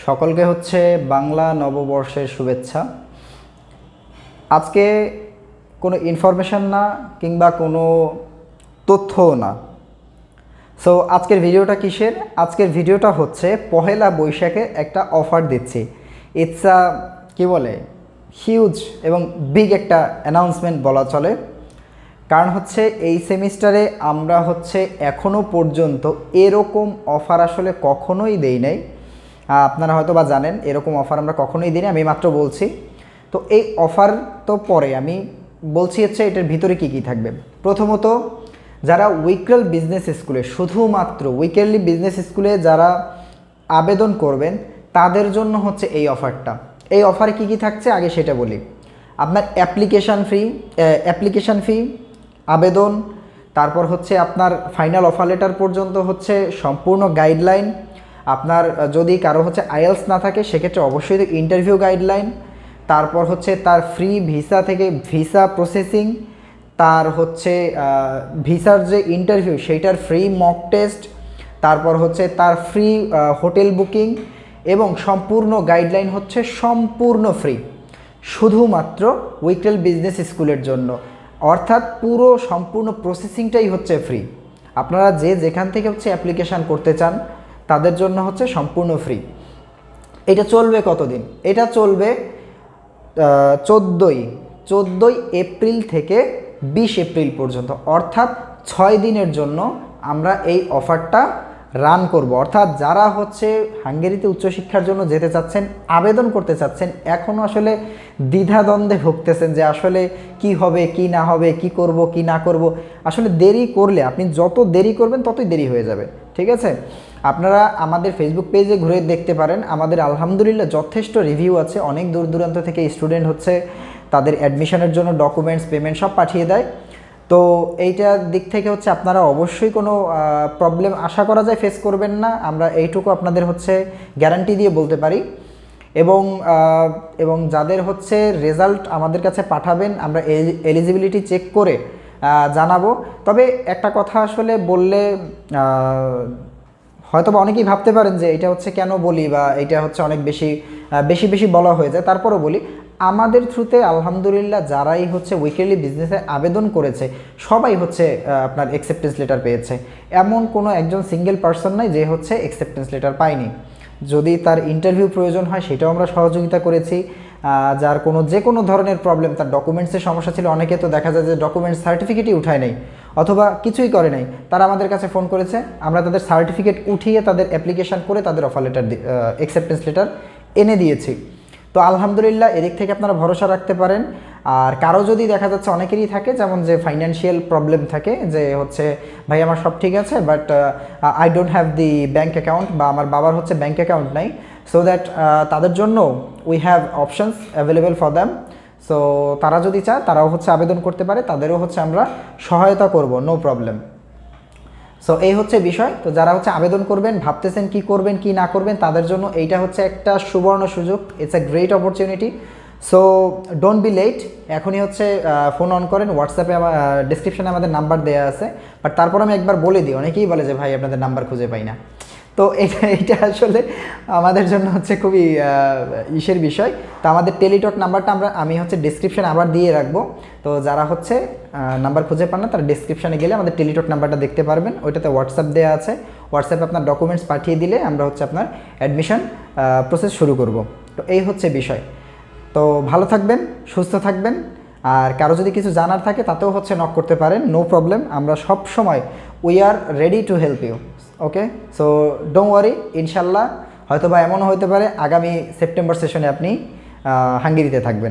সকলকে হচ্ছে বাংলা নববর্ষের শুভেচ্ছা। আজকে কোনো ইনফরমেশন না কিংবা কোনো তথ্যও না। সো আজকের ভিডিওটা কিসের? আজকের ভিডিওটা হচ্ছে পহেলা বৈশাখে একটা অফার দিচ্ছি। ইটস কী বলে, হিউজ এবং বিগ একটা অ্যানাউন্সমেন্ট বলা চলে। কারণ হচ্ছে এই সেমিস্টারে আমরা হচ্ছে এখনও পর্যন্ত এরকম অফার আসলে কখনোই দেই নাই। আপনারা হয়তো বা জানেন এরকম অফার আমরা কখনোই দিই না, আমি মাত্র বলছি। তো এই অফার তো পরে আমি বলছি হচ্ছে এটার ভিতরে কী কী থাকবে। প্রথমত, যারা উইকেল বিজনেস স্কুলে, শুধুমাত্র উইকেলি বিজনেস স্কুলে যারা আবেদন করবেন তাদের জন্য হচ্ছে এই অফারটা। এই অফারে কী কী থাকছে আগে সেটা বলি। আপনার অ্যাপ্লিকেশান ফি, আবেদন, তারপর হচ্ছে আপনার ফাইনাল অফার লেটার পর্যন্ত হচ্ছে সম্পূর্ণ গাইডলাইন। আপনার যদি কারো হচ্ছে আইএলস না থাকে সেক্ষেত্রে অবশ্যই ইন্টারভিউ গাইডলাইন, তারপর হচ্ছে তার ফ্রি ভিসা থেকে ভিসা প্রসেসিং, তার হচ্ছে ভিসার যে ইন্টারভিউ সেইটার ফ্রি মক টেস্ট, তারপর হচ্ছে তার ফ্রি হোটেল বুকিং এবং সম্পূর্ণ গাইডলাইন হচ্ছে সম্পূর্ণ ফ্রি, শুধুমাত্র উইকেল বিজনেস স্কুলের জন্য। অর্থাৎ পুরো সম্পূর্ণ প্রসেসিংটাই হচ্ছে ফ্রি। আপনারা যে যেখান থেকে হচ্ছে অ্যাপ্লিকেশান করতে চান তাদের জন্য হচ্ছে সম্পূর্ণ ফ্রি। এটা চলবে কতদিন? এটা চলবে 14ই এপ্রিল থেকে 20 এপ্রিল পর্যন্ত, অর্থাৎ 6 দিনের জন্য আমরা এই অফারটা রান করব। অর্থাৎ যারা হচ্ছে হাঙ্গেরিতে উচ্চশিক্ষার জন্য যেতে চাচ্ছেন, আবেদন করতে চাচ্ছেন, এখনও আসলে দ্বিধাদ্বন্দ্বে ভুগতেছেন যে আসলে কি হবে কি না হবে, কি করব কি না করব, আসলে দেরি করলে আপনি যত দেরি করবেন ততই দেরি হয়ে যাবে। ঠিক আছে, আপনারা আমাদের ফেসবুক পেজে ঘুরে দেখতে পারেন। আমাদের আলহামদুলিল্লাহ যথেষ্ট রিভিউ আছে। অনেক দূর দূরান্ত থেকে স্টুডেন্ট হচ্ছে তাদের অ্যাডমিশনের জন্য ডকুমেন্টস, পেমেন্ট সব পাঠিয়ে দেয়। তো এইটার দিক থেকে হচ্ছে আপনারা অবশ্যই কোনো প্রবলেম আশা করা যায় ফেস করবেন না, আমরা এইটুকু আপনাদের হচ্ছে গ্যারান্টি দিয়ে বলতে পারি। এবং যাদের হচ্ছে রেজাল্ট আমাদের কাছে পাঠাবেন, আমরা এলিজিবিলিটি চেক করে জানাবো। তবে একটা কথা আসলে বললে হয়তো বা অনেকেই ভাবতে পারেন যে এটা হচ্ছে কেন বলি, বা এটা হচ্ছে অনেক বেশি বলা হয়ে যায়। তারপরও বলি, আমাদের থ্রুতে আলহামদুলিল্লাহ যারাই হচ্ছে উইকেলি বিজনেসে আবেদন করেছে সবাই হচ্ছে আপনার অ্যাকসেপ্টেন্স লেটার পেয়েছে। এমন কোনো একজন সিঙ্গেল পার্সন নাই যে হচ্ছে অ্যাকসেপ্টেন্স লেটার পায়নি। যদি তার ইন্টারভিউ প্রয়োজন হয় সেটাও আমরা সহযোগিতা করেছি। যার যে কোনো ধরনের প্রবলেম, তার ডকুমেন্টসের সমস্যা ছিল, অনেকে তো দেখা যায় যে ডকুমেন্টস সার্টিফিকেটই উঠায় নেই অথবা কিছুই করে নাই, তারা আমাদের কাছে ফোন করেছে, আমরা তাদের সার্টিফিকেট উঠিয়ে তাদের অ্যাপ্লিকেশান করে তাদের অফার লেটার, অ্যাকসেপ্টেন্স লেটার এনে দিয়েছি। তো আলহামদুলিল্লাহ এদিক থেকে আপনারা ভরসা রাখতে পারেন। আর কারো যদি দেখা যাচ্ছে, অনেকেরই থাকে যেমন যে ফাইন্যান্সিয়াল প্রবলেম থাকে, যে হচ্ছে ভাই আমার সব ঠিক আছে but I don't have the bank account, বা আমার বাবার হচ্ছে ব্যাঙ্ক অ্যাকাউন্ট নাই, সো দ্যাট তাদের জন্য we have options available for them. So তারা যদি চায় তারাও হচ্ছে আবেদন করতে পারে, তাদেরও হচ্ছে আমরা সহায়তা করব, নো প্রবলেম। সো এই হচ্ছে বিষয়। তো যারা হচ্ছে আবেদন করবেন, ভাবতেছেন কি করবেন কি না করবেন, তাদের জন্য এইটা হচ্ছে একটা সুবর্ণ সুযোগ। It's a great opportunity. So don't be late. এখনই হচ্ছে ফোন অন করেন। হোয়াটসঅ্যাপে আমার ডিসক্রিপশানে আমাদের নাম্বার দেওয়া আছে, বাট তারপর আমি একবার বলে দিই, অনেকেই বলে যে ভাই আপনাদের নাম্বার খুঁজে পাই না। তো এটা আসলে আমাদের জন্য হচ্ছে খুবই ইসের বিষয়। তো আমাদের টেলিটক নাম্বারটা আমি হচ্ছে ডিসক্রিপশানে আবার দিয়ে রাখবো। তো যারা হচ্ছে নাম্বার খুঁজে পান না তারা ডিসক্রিপশানে গেলে আমাদের টেলিটক নাম্বারটা দেখতে পারবেন। ওইটাতে হোয়াটসঅ্যাপ দেওয়া আছে। হোয়াটসঅ্যাপে আপনার ডকুমেন্টস পাঠিয়ে দিলে আমরা হচ্ছে আপনার অ্যাডমিশন প্রসেস শুরু করব। তো এই হচ্ছে বিষয়। তো ভালো থাকবেন, সুস্থ থাকবেন। আর কারো যদি কিছু জানার থাকে তাতেও হচ্ছে নক করতে পারেন, নো প্রবলেম। আমরা সব সময় we are ready to help you. Okay, so don't worry. ইনশাল্লাহ হয়তো বা এমনও হতে পারে আগামী সেপ্টেম্বর সেশনে আপনি হাঙ্গেরিতে থাকবেন।